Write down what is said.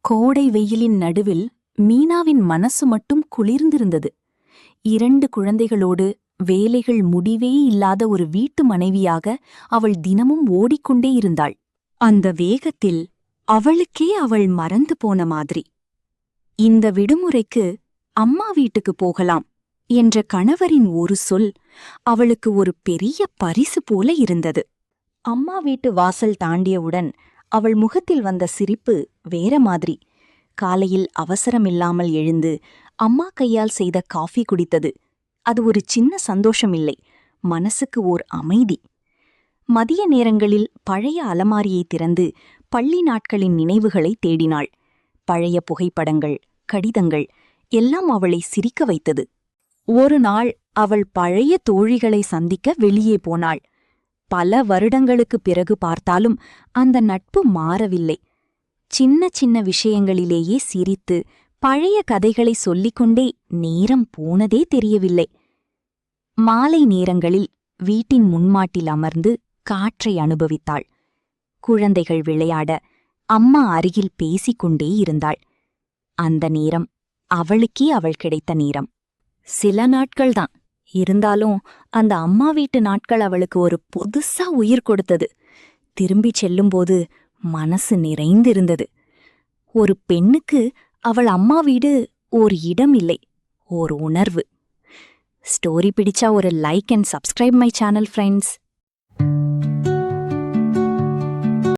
கோடை வெயிலின் நடுவில் மீனாவின் மனசு மட்டும் குளிர்ந்திருந்தது. 2 குழந்தைகளோடு வேலைகள் முடிவே இல்லாத ஒரு வீட்டு மனைவியாக அவள் தினமும் ஓடிக்கொண்டே இருந்தாள். அந்த வேகத்தில் அவளுக்கே அவள் மறந்து போன மாதிரி. இந்த விடுமுறைக்கு அம்மா வீட்டுக்கு போகலாம் என்ற கணவரின் ஒரு சொல் அவளுக்கு ஒரு பெரிய பரிசு போல இருந்தது. அம்மா வீட்டு வாசல் தாண்டியவுடன் அவள் முகத்தில் வந்த சிரிப்பு வேற மாதிரி. காலையில் அவசரமில்லாமல் எழுந்து அம்மா கையால் செய்த காஃபி குடித்தது. அது ஒரு சின்ன சந்தோஷமில்லை, மனசுக்கு ஓர் அமைதி. மதிய நேரங்களில் பழைய அலமாரியை திறந்து பள்ளி நாட்களின் நினைவுகளை தேடினாள். பழைய புகைப்படங்கள், கடிதங்கள் எல்லாம் அவளை சிரிக்க வைத்தது. ஒரு நாள் அவள் பழைய தோழிகளை சந்திக்க வெளியே போனாள். பல வருடங்களுக்குப் பிறகு பார்த்தாலும் அந்த நட்பு மாறவில்லை. சின்ன சின்ன விஷயங்களிலேயே சிரித்து பழைய கதைகளை சொல்லிக்கொண்டே நேரம் போனதே தெரியவில்லை. மாலை நேரங்களில் வீட்டின் முன்மாட்டில் அமர்ந்து காற்றை அனுபவித்தாள். குழந்தைகள் விளையாட அம்மா அருகில் பேசிக்கொண்டே இருந்தாள். அந்த நேரம் அவளுக்கே அவள் கிடைத்த நேரம். சில நாட்கள்தான், இருந்தாலும் அந்த அம்மா வீட்டு நாட்கள் அவளுக்கு ஒரு புதுசா உயிர் கொடுத்தது. திரும்பிச் செல்லும்போது மனசு நிறைந்திருந்தது. ஒரு பெண்ணுக்கு அவள் அம்மா வீடு ஓர் இடம் இல்லை, ஓர் உணர்வு. ஸ்டோரி பிடிச்சா ஒரு like and subscribe my channel friends.